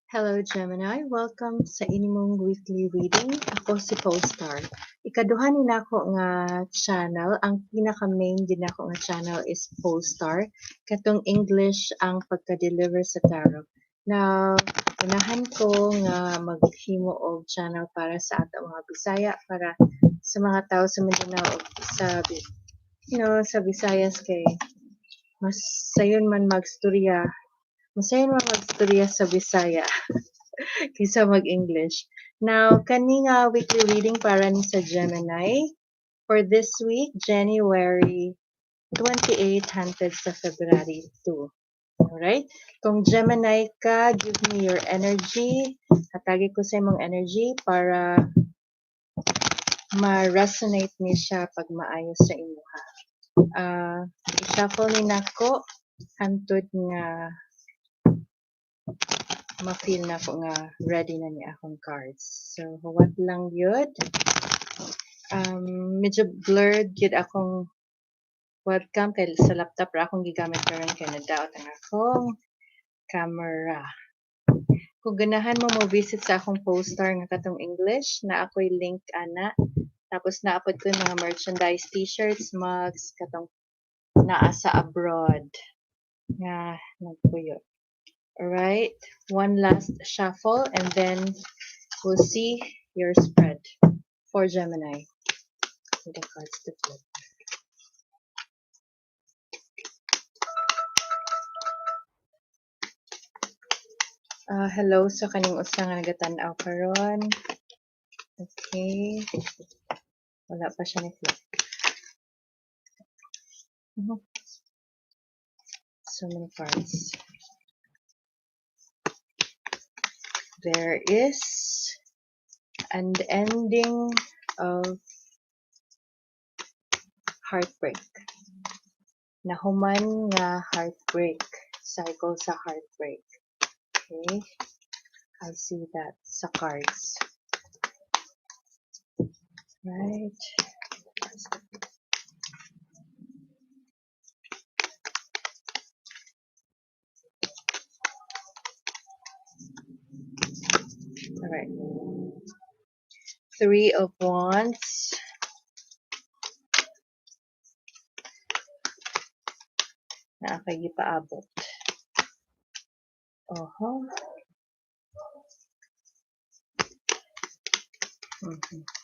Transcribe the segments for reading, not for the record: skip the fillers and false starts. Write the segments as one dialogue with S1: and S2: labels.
S1: Hello Gemini, welcome sa inimong weekly reading. Ako si Polestar. Ikaduha ni nako nga channel, ang pinaka-main din nako nga channel is Polestar. Katong English ang pagka-deliver sa tarot. Now, unahan ko nga maghimo og channel para sa ato mga Bisaya, para sa mga tao sa Mindanao sa sa Visayas kay mas sayon man magstorya. Masayon man magstorya sa Bisaya kaysa mag-English. Now, kani nga weekly reading para ni sa Gemini for this week, January 28 hangtod sa February 2. Alright? Kung Gemini ka, give me your energy. Hatagi ko sa imong energy para ma-resonate ni siya pag maayos sa imo ha. I-shuffle ni nako hantod nga ma-feel na ko nga ready na ni akong cards. So, huwag lang yun. Medyo blurred yun akong webcam kay sa laptop ra akong gigamit karon kay nadaot ang akong camera. Kung ganahan mo visit sa akong poster nga katong English, na ako'y link ana. Tapos naapod ko yung mga merchandise, t-shirts, mugs, katong naa sa abroad nga nagpuyo. Alright, one last shuffle and then we'll see your spread for Gemini. With the cards to flip. Hello sa kaning usa nga nagatan-aw karon. Okay. Wala pa siya ni flip. So many cards. There is an ending of heartbreak. Nahuman nga heartbreak. Cycle sa heartbreak. Okay. I see that sa cards. Right. Alright. Three of Wands. Nakakagipaabot.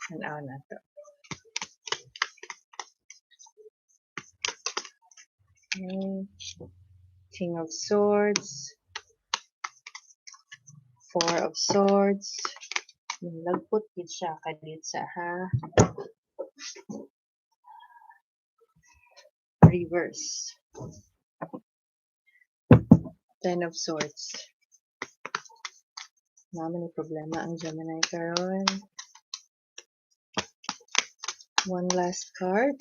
S1: Tanaw na to. Okay. King of Swords. Four of Swords. Lagpot gid siya kadit sa ha. Reverse. Ten of Swords. Naman ni problema ang Gemini karon. One last card.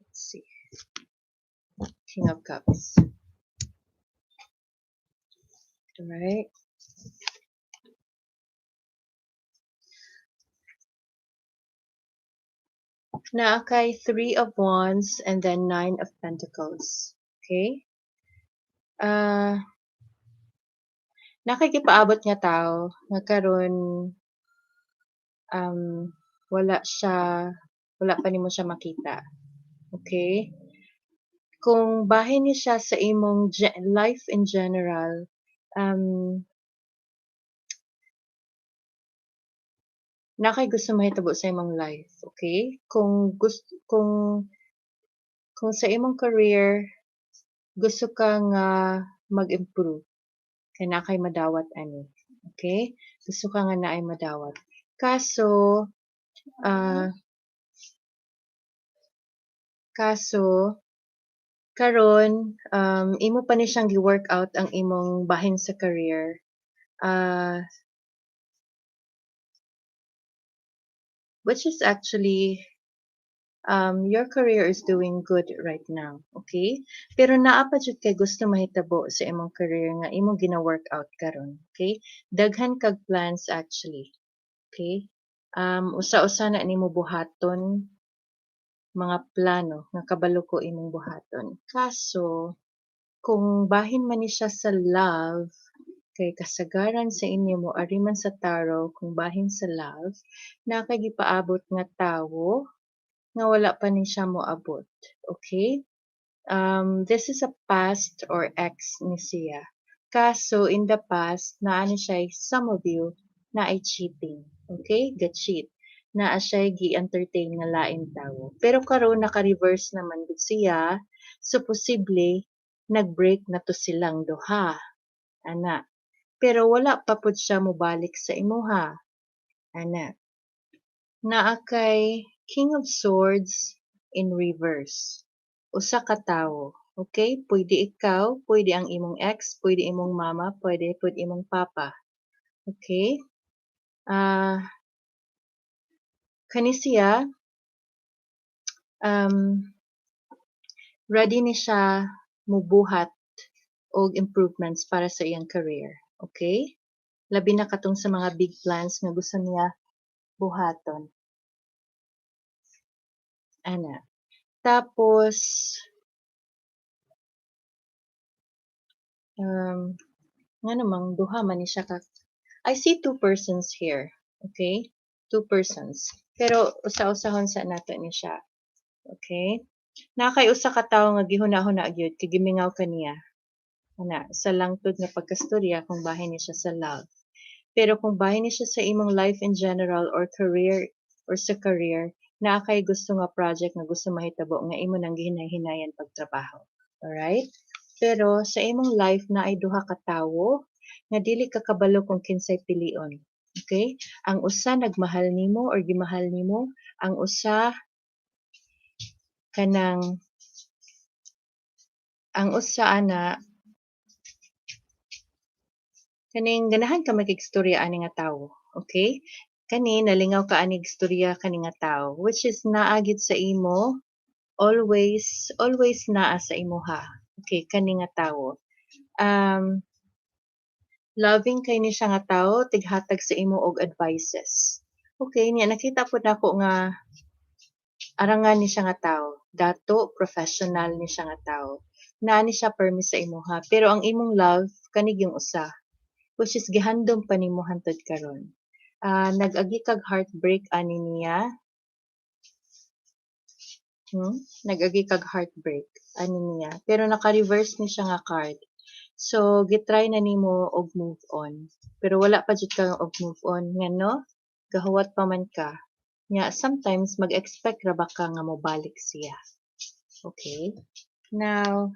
S1: Let's see. King of Cups. Alright. Naakay Three of Wands and then Nine of Pentacles. Okay? Nakikipaabot nga tao nga karon wala pa nimo siya makita. Okay? Kung bahin ni siya sa imong life in general, nakay gusto mahitabo sa imong life, okay? Kung sa imong career gusto ka nga mag-improve, kay nakay madawat ani, okay? Gusto ka nga naay madawat. Kaso karon imo pa ni siyang gi-workout ang imong bahin sa career. Which is actually your career is doing good right now, okay? Pero naa pa jud kay gusto mahitabo sa imong career nga imong gina-workout karon, okay? Daghan kag plans actually, okay? Usa-usa na nimo buhaton mga plano nga kabalo ko imong buhaton. Kaso kung bahin man ni siya sa love, kay kasagaran sa inyo mo ari man sa tarot kung bahin sa love, na kay gipaabot nga tawo nga wala pa ni siya moabot. Okay? This is a past or ex ni siya. Kaso in the past, naani siya some of you na ay cheating. Okay? Ga-cheat. Na siya gi-entertain nga lain tawo. Pero karon naka-reverse naman gud siya. So posible nag-break na to silang duha. Ana. Pero wala pa pud siya mobalik sa imuha. Ana. Naa kay King of Swords in reverse. Usa ka tawo. Okay? Pwede ikaw, pwede ang imong ex, pwede imong mama, pwede pud imong papa. Okay? Kani siya, um, ready ni siya mubuhat og improvements para sa iyang career. Okay? Labi na katong sa mga big plans nga gusto niya buhaton. Ana. Tapos, nga namang duha man ni siya ka. I see two persons here. Okay? Two persons. Pero usa-usahon sa nato ni siya. Okay? Nakay usa ka tawo nga gihuna-huna gyud kay gimingaw kaniya. Ana, sa langtod nga pagkastorya kung bahin ni siya sa love. Pero kung bahin ni siya sa imong life in general or career or sa career, naa kay gusto nga project nga gusto mahitabo nga imo nang gihinay-hinayan pagtrabaho. Alright? Pero sa imong life na ay duha ka tawo nga dili ka kabalo kung kinsay pilion. Okay? Ang usa nagmahal nimo or gimahal nimo, ang usa kanang ang usa ana kaning ganahan ka makigstorya ani nga tawo. Okay? Kani nalingaw ka ani istorya kani nga tawo which is naa gid sa imo always naa sa imuha. Okay, kani nga tawo. Loving kay ni siya nga tawo, tighatag sa imo og advices. Okay, niya nakita pud nako nga arangan ni siya nga tawo. Dato professional ni siya nga tawo. Naa ni siya permis sa imuha, pero ang imong love kanig yung usa, which is gihandom pa nimo hangtod karon. Nag-agi kag heartbreak ani niya. Nag-agi kag heartbreak ani niya, pero naka-reverse ni siya nga card. So, gitry na nimo og move on. Pero wala pa jud ka og move on. Nga no? Gahuwat pa man ka. Nya, sometimes mag-expect ra ba ka nga mobalik siya. Okay? Now,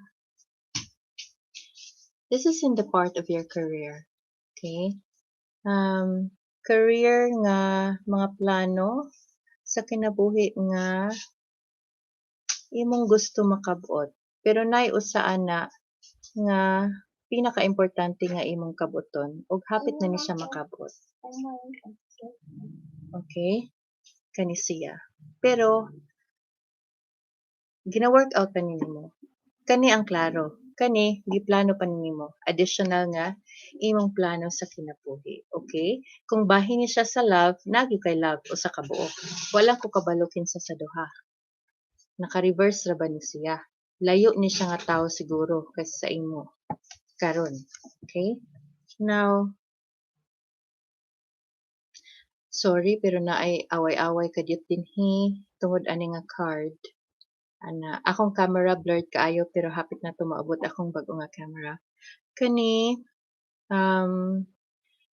S1: this is in the part of your career. Okay? Career nga mga plano sa kinabuhi nga imong gusto makabot. Pero nay usa ana nga pinaka-importante nga imong kabuton ug hapit na ni siya makabot. Okay? Kani siya. Pero gina-work out pa nimo. Kani ang klaro. Kani giplano pa nimo. Additional nga imong plano sa kinabuhi. Okay? Kung bahin ni siya sa love, nagi kay love o sa kabuok. Walang ko kabalokin sa duha. Naka-reverse ra ba ni siya? Layo ni siya nga tao siguro kasi sa imo karon. Okay? Now, sorry pero naay away-away kadyot dinhi tungod ani nga card. Ana, akong camera blurred kaayo pero hapit na to maabot akong bag-o nga camera. Kani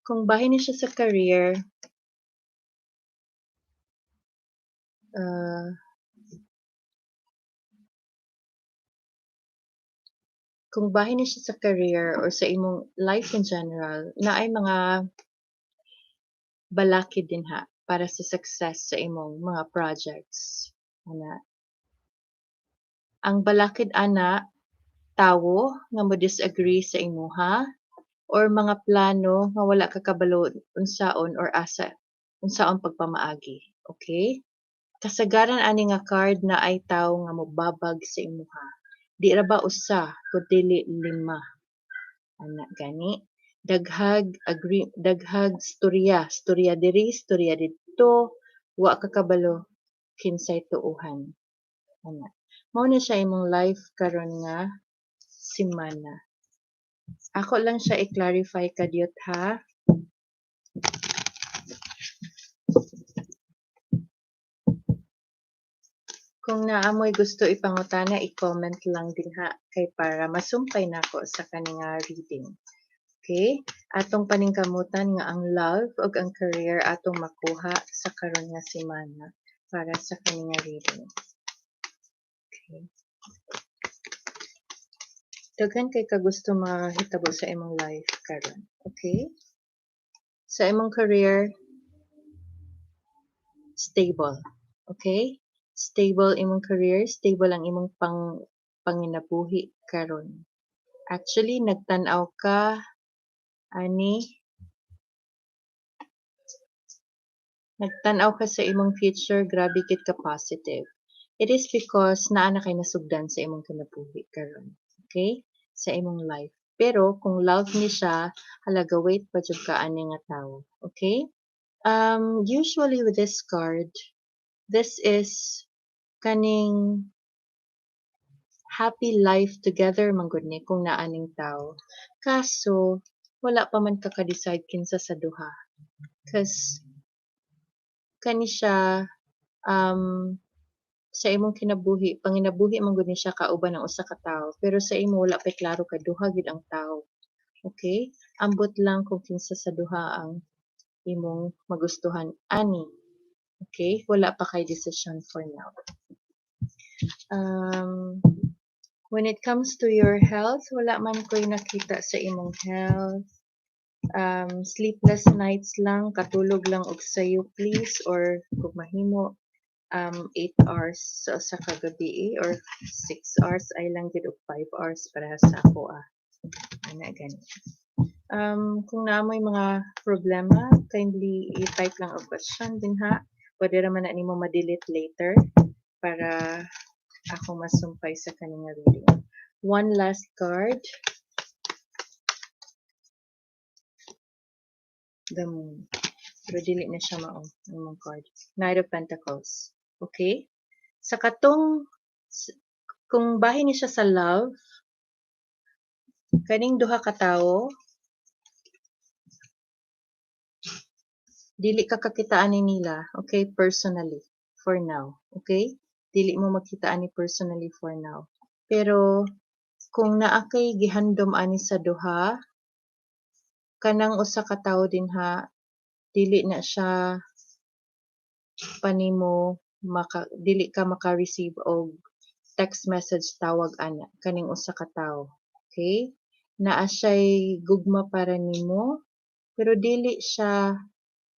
S1: kung bahin ni siya sa career, kung bahin ni siya sa career or sa imong life in general, naay mga balakid din ha para sa success sa imong mga projects. Ana. Ang balakid ana tawo nga mo disagree sa imuha or mga plano nga wala ka kabalo unsaon or asa unsaon pagpamaagi. Okay? Kasagaran ani nga card na ay tawo nga mobabag sa imuha. Di ra ba usa kundi dili lima. Ana gani daghag storya diri, storya didto, wa ka kabalo kinsay tuuhan. Ana. Mao na siya imong life karon nga semana. Ako lang siya i-clarify kadyot ha. Kung naamoy gusto ipangutana, i-comment lang din ha kay para masumpay nako sa kaninga reading. Okay? Atong paningkamutan nga ang love ug ang career atong makuha sa karon nga semana para sa kaninga reading. Okay. Daghan kay ka gusto mahitabo sa imong life karon. Okay? Sa imong career, stable. Okay? Stable imong career, stable ang imong panginabuhi karon. Actually, nagtan-aw ka ani nagtan-aw ka sa imong future, grabe gid ka positive. It is because naa na kay nasugdan sa imong kinabuhi karon. Okay? Sa imong life. Pero kung love ni siya, halaga wait pa jud ka ani nga tawo. Okay? Usually with this card, this is kaning happy life together man gud ni kung naa ning tawo. Kaso wala pa man ka ka-decide kinsa sa duha. Cause kani siya um sa imong kinabuhi, panginabuhi man gud ni siya kauban ang usa ka tawo. Pero sa imo wala pa klaro kay duha gid ang tawo. Okay? Ambot lang kung kinsa sa duha ang imong magustuhan ani. Okay? Wala pa kay decision for now. When it comes to your health, wala man ko'y nakita sa imong health. Sleepless nights lang, katulog lang og sayo please, or kung mahimo 8 hours sa kagabi or 6 hours ay lang gid og 5 hours para sa ako ana gani. Kung naamoy mga problema, kindly i-type lang og question din ha. Pwede ra man na nimo ma-delete later para ako masumpay sa kaninga reading. One last card. The Moon. Pero dili na siya mao ang card. Knight of Pentacles. Okay? Sa katong kung bahin ni siya sa love, kaning duha ka tawo dili ka kakitaan ni nila, okay, personally for now, okay? Dili mo makita ani personally for now. Pero kung naa kay gihandom ani sa duha, kanang usa ka tawo din ha, dili na siya panimo dili ka maka-receive og text message tawag ana kaning usa ka tawo. Okay? Naa siya'y gugma para nimo, pero dili siya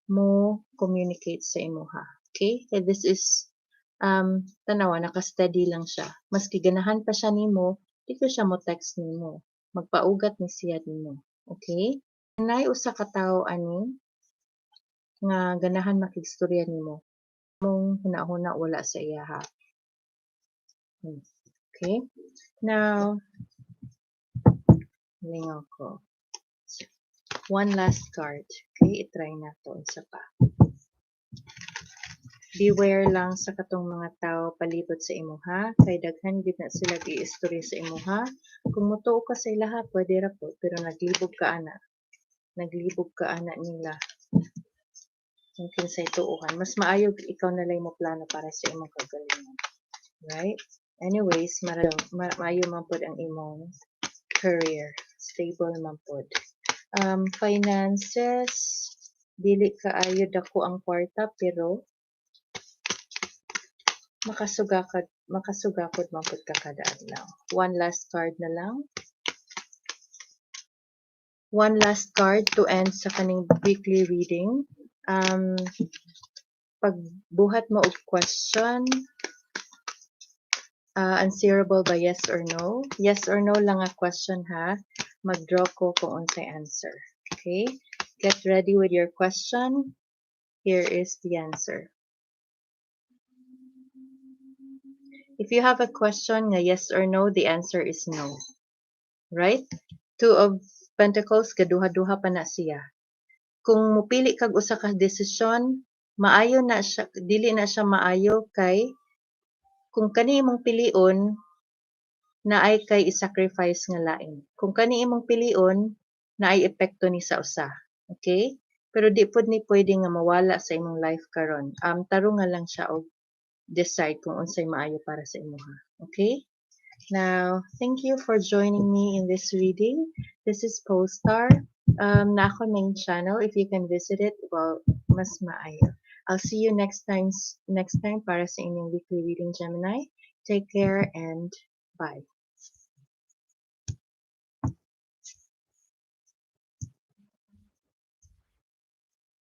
S1: mo communicate sa imuha. Okay? So this is tanawa naka-steady lang siya. Maski ganahan pa siya nimo, di ko siya mo text nimo. Magpaugat ni siya nimo. Okay? Nay usa ka tawo ani nga ganahan makigstorya nimo. Mong hunahuna wala sa iya ha. Okay? Now, lingaw ko. One last card. Okay, itry na to isa pa. Beware lang sa katong mga tao palibot sa imuha. Kay daghan gid na sila gi-istorya sa imuha. Kung motuo ka sa ilaha, pwede ra po. Pero naglibog ka ana. Naglibog ka ana nila. Kung kinsay tuuhan. Mas maayo ikaw na lang mo plano para sa imong kagalingan. Right? Anyways, maayo man pod ang imong career. Stable man pod. Finances, dili kaayo dako ang kwarta pero makasugakod man pud ka kada adlaw. One last card na lang. One last card to end sa kaning weekly reading. Pagbuhat mo og question, answerable by yes or no. Yes or no lang a question ha. Mag-draw ko kung unsay answer. Okay? Get ready with your question. Here is the answer. If you have a question nga yes or no, the answer is no. Right? Two of Pentacles, gaduha-duha pa na siya. Kung mupili kag usa ka desisyon, maayo na siya, dili na siya maayo kay kung kani imong pilion na ay kay i-sacrifice nga lain. Kung kani imong pilion na ay epekto ni sa usa. Okay? Pero di pud ni pwede nga mawala sa imong life karon. Tarong nga lang siya og decide kung unsay maayo para sa imuha. Okay? Now, thank you for joining me in this reading. This is Polestar. Na ako main channel. If you can visit it, well, mas maayo. I'll see you next time para sa inyong weekly reading, Gemini. Take care and bye.